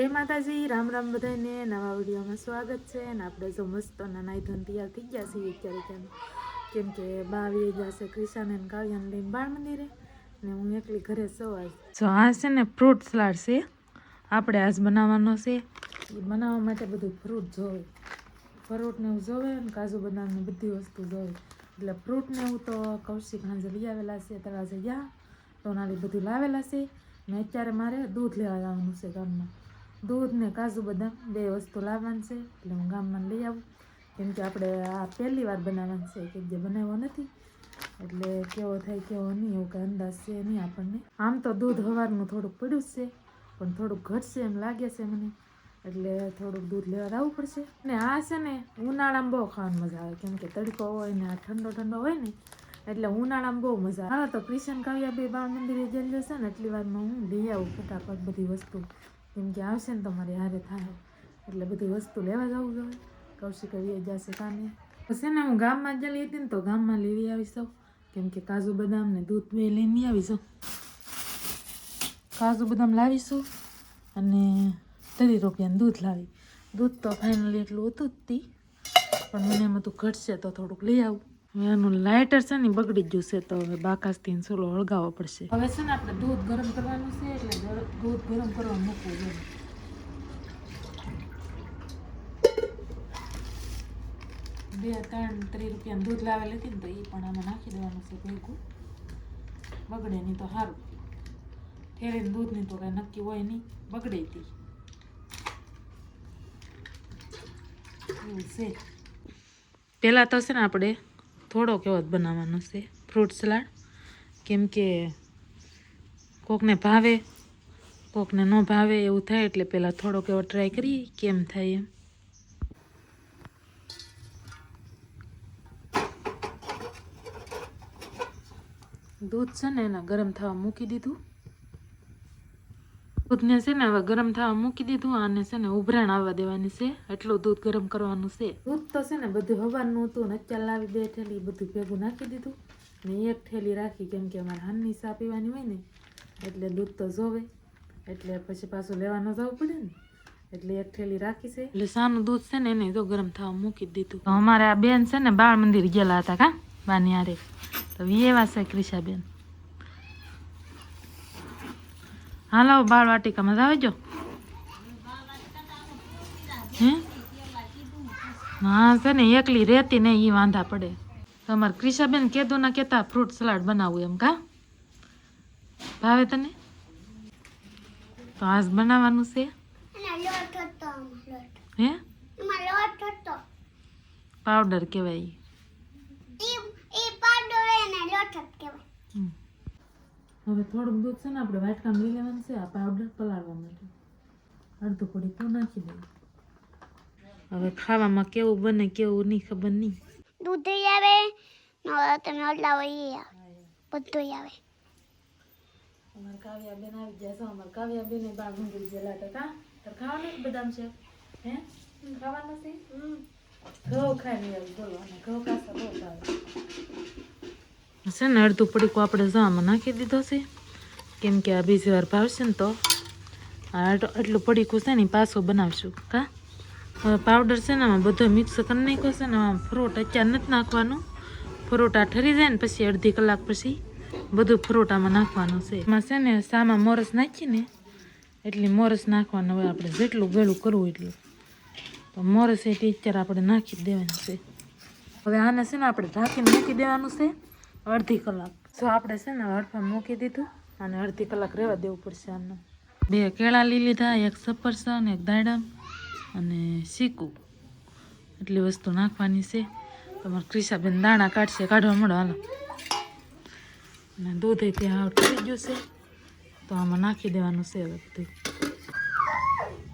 જય માતાજી, રામ રામ બધાને નવા વિડીયોમાં સ્વાગત છે. અને આપણે જો મસ્ત નાઈ ધોઈને તૈયાર થઈ ગયા છીએ અત્યારે કેમ કે બા આવી ગયા છે ક્રિશાને કાવ્યાને લઈને બાળ મંદિરે ને હું એકલી ઘરે સવાર. જો આ છે ને ફ્રૂટ સલાડ છે, આપણે આજ બનાવવાનો છે. એ બનાવવા માટે બધું ફ્રૂટ જોવે, ફ્રૂટને એવું જોવે ને કાજુ બદામને બધી વસ્તુ જોવે. એટલે ફ્રૂટને એવું તો કૌશિક હાંજે લઈ આવેલા છે, તળાજે ગયા તો નાલી બધું લાવેલા છે. ને અત્યારે મારે દૂધ લેવા જવાનું છે ગામમાં. દૂધ ને કાજુ બદામ બે વસ્તુ લાવવાની છે, એટલે હું ગામમાં લઈ આવું. કેમ કે આપણે આ પહેલી વાર બનાવવાનું છે, કે જે બનાવ્યો નથી એટલે કેવો થાય કેવો નહીં એવું કંઈ અંદાજ છે નહીં આપણને. આમ તો દૂધ સવારનું થોડુંક પડ્યું જ છે, પણ થોડુંક ઘટશે એમ લાગે છે મને, એટલે થોડુંક દૂધ લેવા આવવું પડશે. ને આ છે ને ઉનાળામાં બહુ ખાવાની મજા આવે, કેમ કે તડકો હોય ને આ ઠંડો ઠંડો હોય ને એટલે ઉનાળામાં બહુ મજા આવે. હા તો ક્રિશન કાવ્યા બે બાળ મંદિરે જઈ જશે ને એટલી વારમાં હું લઈ આવું ફટાફટ બધી વસ્તુ, કેમ કે આવશે ને તમારે હારે થાય એટલે બધી વસ્તુ લેવા જવું જોઈએ. કૌશિક આવી જશે કામે પછી ને હું ગામમાં જલી હતી ને તો ગામમાં લેવી આવીશું, કેમ કે કાજુ બદામ ને દૂધ બે લઈને આવીશું. કાજુ બદામ લાવીશું અને 30 રૂપિયાનું દૂધ લાવી. દૂધ તો ફાઇનલી એટલું હતું જ તી, પણ મને એમાં તું ઘટશે તો થોડુંક લઈ આવું. હવે આનું લાઇટર છે ને બગડી ગયું છે, તો હવે બાકાસથી ચૂલો હળગાવવો પડશે. હવે છે ને આપણે દૂધ ગરમ કરવાનું છે, એટલે દૂધ ગરમ કરવા મૂકવું જોઈએ. 2-3 રૂપિયાનું દૂધ લાવેલ હતી ને તો એ પણ આમાં નાખી દેવાનું છે ભેગું, બગડે નહીં તો સારું. ઠેરીને દૂધની તો કાંઈ નક્કી હોય નહીં, બગડે તી એવું છે. પહેલાં તો છે ને આપણે થોડોક એવો જ બનાવવાનો છે ફ્રૂટ સલાડ, કેમ કે કોકને ભાવે કોકને ન ભાવે એવું થાય, એટલે પહેલાં થોડોક એવો ટ્રાય કરીએ કેમ થાય એમ. દૂધ છે ને એને ગરમ થવા મૂકી દીધું. દૂધને છે ને હવે ગરમ થવા મૂકી દીધું, આને છે ને ઉભરાણ આવવા દેવાની છે, એટલું દૂધ ગરમ કરવાનું છે. દૂધ તો છે ને બધું હવાનું હતું ને અત્યારે લાવી 2 થેલી બધું ભેગું નાખી દીધું ને 1 થેલી રાખી, કેમ કે અમારે હાનની ચા પીવાની હોય ને એટલે દૂધ તો જોવે, એટલે પછી પાછું લેવા ન જવું પડે ને, એટલે 1 થેલી રાખી છે. એટલે સાનું દૂધ છે ને એને તો ગરમ થવા મૂકી દીધું. અમારે આ બેન છે ને બાળ મંદિર ગયેલા હતા કા બાની હારે, તો એવા છે ક્રિશાબેન. હાલો બાળ વાટિકામાં જાવજો. હે હા છે ને એકલી રહેતી નહીં એ વાંધા પડે. તમારે ક્રિશાબેન કીધું ના કહેતા ફ્રૂટ સલાડ બનાવવું એમ કા ભાવે તને? તો આજ બનાવવાનું છે. હે પાવડર કહેવાય. હવે થોડુંક દૂધ છે ને આપણે વાટકામાં લઈ લેવાનું છે, આ પાવડર પલાળવા માટે અડધું પડી તો નાખી દઈએ. હવે ખાવામાં કેવું બને કેવું નહીં ખબર નહીં. દૂધ આવે તમે હલાવો એ આવે બધું આવે. અમારે કાવ્યા બેન આવી ગયા છે. અમારે કાવ્યા બેન બાળ મંદિર ગયેલા હતા. તાર ખાવાનું બદામ છે? હે ખાવાનું છે? ઘઉં ખાઈ આવી બોલો, અને ઘઉં કાસા બહુ ભાવે છે ને. અડધું પડીકું આપણે જવામાં નાખી દીધો છે, કેમ કે આ બીજી વાર ભાવશે ને તો આટલું પડીકું છે ને પાછું બનાવશું કા. હવે પાવડર છે ને આમાં બધો મિક્સ કરી નાખ્યો છે ને. આમાં ફ્રૂટ અત્યારે નથી નાખવાનું, ફ્રૂટ આ ઠરી જાય ને પછી અડધી કલાક પછી બધું ફ્રૂટ આમાં નાખવાનું છે. એમાં છે ને સામા મોરસ નાખીને એટલી મોરસ નાખવાનું. હવે આપણે જેટલું ગળું કરવું એટલું તો મોરસ એ અત્યારે આપણે નાખી જ દેવાનું છે. હવે આને છે ને આપણે ઢાંકીને મૂકી દેવાનું છે અડધી કલાક. જો આપણે છે ને હળફા મૂકી દીધું અને અડધી કલાક રહેવા દેવું પડશે આને. 2 કેળા લઈ લીધા, 1 સફરજન, 1 દાડમ અને ચીકુ, એટલી વસ્તુ નાખવાની છે. તમારે ક્રિશાબેન દાણા કાઢશે, કાઢવા મળો હાલો. અને દૂધ ત્યાં થઈ ગયું છે તો આમાં નાખી દેવાનું છે. હવે બધું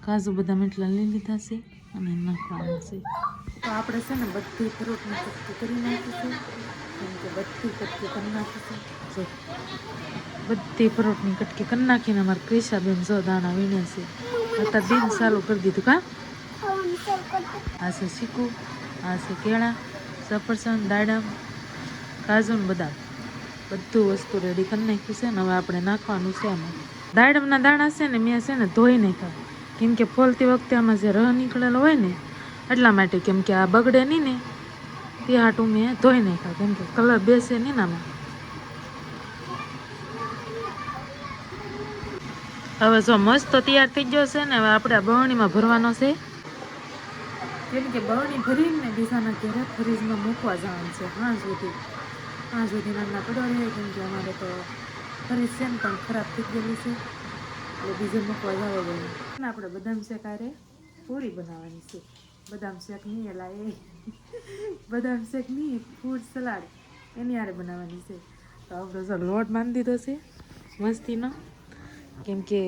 કાજુ બદામ એટલા લઈ લીધા છે અને નાખવાનું છે. તો આપણે છે ને બધી ફ્રૂટની કટકી કરી નાખીશું, કેમ કે બધી કટકી કરી નાખીશું. જો બધી ફ્રૂટની કટકી કરી નાખીને અમારે ક્રિશાબેન જો દાણા વીણે છે. અત્યારે દિન ચાલુ કરી દીધું કા. આ છે ચીકુ, આ છે કેળા, સફરજન, દાડમ, કાજુ ને બદામ, બધું વસ્તુ રેડી કરી નાખ્યું છે ને. હવે આપણે નાખવાનું છે આમાં દાડમના દાણા છે ને મેં છે ને ધોઈ નાખ્યા, કેમ કે ફોલતી વખતે આમાં જે રહ નીકળેલો હોય ને એટલા માટે, કેમ કે આ બગડે નહીં ને તે હાટું મેં ધોઈ નાખ્યા, કેમ કે કલર બેસે નહીં ને આમાં. હવે જો મસ્ત તૈયાર થઈ ગયો છે ને, હવે આપણે બરણીમાં ભરવાનો છે. કેમ કે બરણી ભરીને બીજાના ઘરે ફ્રીજમાં મૂકવા જવાનું છે હાં સુધી નાના પડવા રહે, કેમ કે અમારે તો ફ્રીજ છે ને પણ ખરાબ થઈ ગયેલી છે એટલે બીજે મૂકવા જવા જોઈએ. આપણે બદામ શેક આરે પૂરી બનાવવાની છે. બદામ શેક નહીં એલા એ બદામ શેક નહીં, ફ્રૂટ સલાડ એની આરે બનાવવાની છે. તો આપણે જો લોટ બાંધી દીધો છે મસ્તીનો, કેમ કે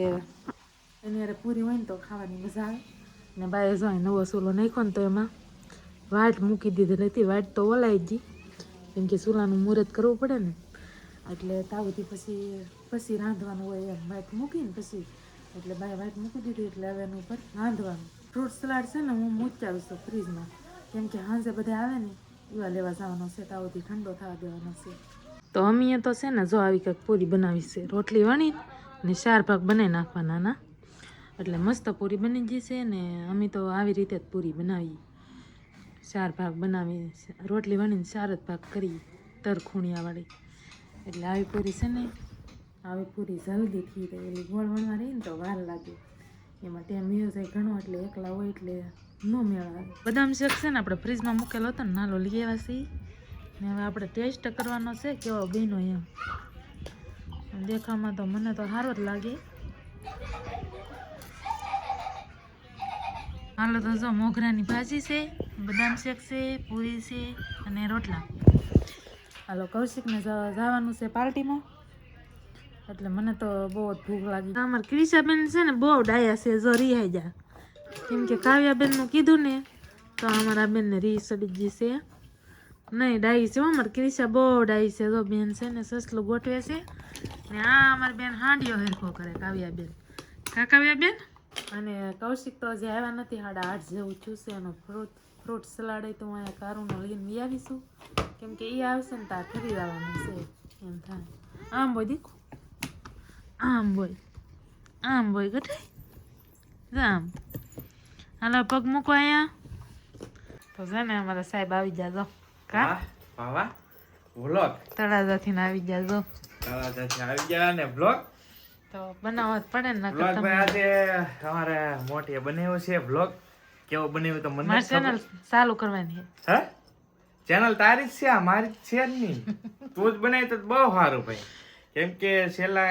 એની આરે પૂરી હોય ને તો ખાવાની મજા આવે. ને બાય જો નવો ચૂલો નાખ્યો ને તો એમાં વાટ મૂકી દીધી હતી. વાટ તો ઓલાઈ ગઈ, કેમ કે ચૂલાનું મુહૂર્ત કરવું પડે ને, એટલે તાવથી પછી રાંધવાનું હોય એમ વાટ મૂકીને પછી, એટલે બાય વાટ મૂકી દીધી. એટલે હવે એનું ઉપર રાંધવાનું. ફ્રૂટ સલાડ છે ને હું મૂક્યાવું છું ફ્રીજમાં, કેમ કે સાંજે બધા આવે ને એવા લેવા જવાનો છે, તાવથી ઠંડો થવા દેવાનો છે. તો અમીએ તો છે ને જો આવી કંઈક પૂરી બનાવી છે, રોટલી વણી ને 4 ભાગ બનાવી નાખવાના ના, એટલે મસ્ત પૂરી બની ગઈ છે. ને અમે તો આવી રીતે જ પૂરી બનાવી, 4 ભાગ બનાવી, રોટલી વણીને 4 જ ભાગ કરી તરખૂણિયાવાળી. એટલે આવી પૂરી છે ને, આવી પૂરી જલ્દીથી એલી ગોળ વણવા રહી ને તો વાર લાગે, એમાં ટાઈમ વીયો જાય ઘણો, એટલે એકલા હોય એટલે ન મેળ આવે. બદામ શેક છે ને આપણે ફ્રીજમાં મૂકેલો હતો ને નાલો લઈ આવ્યા છીએ, ને હવે આપણે ટેસ્ટ કરવાનો છે કેવો બન્યો એમ. દેખાવમાં તો મને તો સારો જ લાગે. હાલો તો જો મોગરાની ભાજી છે, બદામ શેક છે, પૂરી છે અને રોટલા. હાલો કૌશિકને જવાનું છે પાર્ટીમાં, એટલે મને તો બહુ જ ભૂખ લાગી. અમારે ક્રિશાબેન છે ને બહુ ડાયા છે, જો રિહાઈ જા, કેમ કે કાવ્યાબેનનું કીધું ને તો અમારા બેનને રી સડી ગઈ છે. નહીં ડાઈ છે અમારે ક્રિશા બહુ ડાઈ છે. જો બેન છે ને સસલું ગોઠવે છે ને આ અમારી બેન હાંડિયો હેરખો કરે કાવ્યાબેન. કાવ્યાબેન અને કૌશિક તો હજી આવ્યા નથી, 8:30 જેવું થયું છે. એનો ફ્રૂટ સલાડ તો હું અહીંયા કારુંનો લઈને લઈ આવીશું, કેમ કે એ આવશે ને ત્યાં ખરીદવાનું છે એમ થાય. આમ બોય દીખો, આમ બોય ગઠાઈ આમ. હાલો પગ મૂકો અહીંયા. તો છે ને અમારા સાહેબ આવી જાજો. કા વાહ વ્લોગ તળાજાથી આવી જાજો. તળાજાથી આવી ગયા ને વ્લોગ તો બનાવવા જ પડે ને. વ્લોગ ભાઈ આજે અમારે મોટી બનાવ્યો છે વ્લોગ. કેવો બનાવ્યો તો મને મારી ચેનલ ચાલુ કરવાની છે. હે ચેનલ તારી જ છે, આ મારી જ છે જ નહીં. તું જ બનાવી તો બહુ સારું ભાઈ, કેમ કે છેલ્લા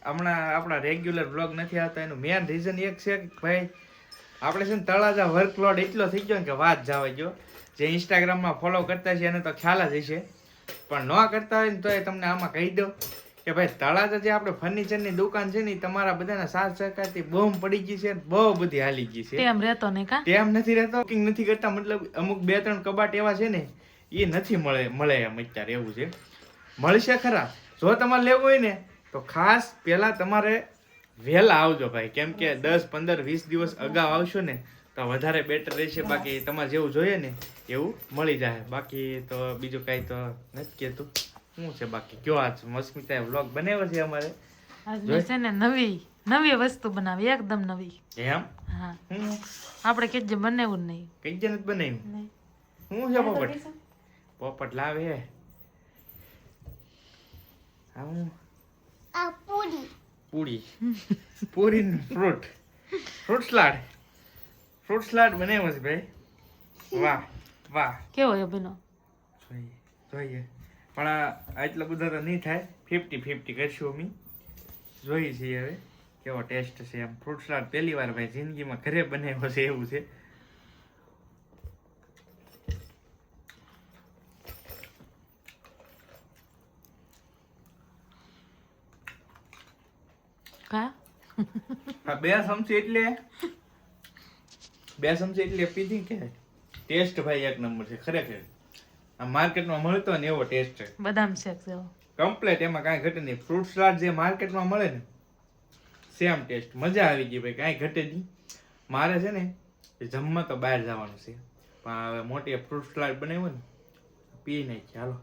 હમણાં આપણા રેગ્યુલર વ્લોગ નથી આવતા. એનું મેન રીઝન એક છે કે ભાઈ આપણે છે ને તળાજા વર્કલોડ એટલો થઈ ગયો ને કે વાત જવા ગયો. જે ઇન્સ્ટાગ્રામમાં ફોલો કરતા છે એને તો ખ્યાલ જ હશે, પણ ન કરતા હોય ને તો તમને આમાં કહી દો કે ભાઈ તળાજા જે આપણે ફર્નિચરની દુકાન છે ને તમારા બધાના સાથ સહકારથી બહુ પડી ગઈ છે, બહુ બધી હાલી ગઈ છે. ટેમ રહેતો ને કા ટેમ નથી રહેતો, બુકિંગ નથી કરતા, મતલબ અમુક 2-3 કબાટ એવા છે ને એ નથી મળે એમ અત્યારે એવું છે. મળશે ખરા, જો તમારે લેવું હોય ને તો ખાસ પહેલા તમારે વહેલા આવજો ભાઈ, કેમ કે 10, 15, 20 દિવસ અગાઉ આવશો ને તો વધારે બેટર રહેશે. બાકી તમારે જેવું જોઈએ ને એવું મળી જાય. બાકી તો બીજું કાંઈ તો નથી કહેતું. શું છે બાકી કયો આજ મસ્મિતાએ વ્લોગ બનાવ્યો છે અમારે. આજ મેં છે ને નવી વસ્તુ બનાવી, એકદમ નવી. એમ? હા, આપણે કેજે બનાવ્યું નહીં. કઈ જ નથી બનાવ્યું. શું છે પોપટ લાવે હે. આ પૂરી પૂરી ફ્રૂટ સલાડ બનાવ્યો છે ભાઈ. વાહ કેવો એ બનો જોઈએ પણ આટલો બધો તો નહીં થાય, 50-50 કરશું અમે. જોઈએ છીએ હવે કેવો ટેસ્ટ છે એમ. ફ્રૂટ સલાડ પહેલી વાર ભાઈ જિંદગીમાં ઘરે બનાવ્યો છે એવું છે. કા 2 ચમચી એટલે પીધી કે ટેસ્ટ ભાઈ એક નંબર છે ખરેખર. આ માર્કેટમાં મળતો ને એવો ટેસ્ટ છે. બદામ શેક જેવો કમ્પ્લીટ, એમાં કાંઈ ઘટે નહીં. ફ્રૂટ સલાડ જે માર્કેટમાં મળે ને સેમ ટેસ્ટ. મજા આવી ગઈ ભાઈ, કાંઈ ઘટે નહીં. મારે છે ને જમવા તો બહાર જવાનું છે, પણ હવે મોટી ફ્રૂટ સલાડ બનાવ્યો ને પી નાખી હાલો.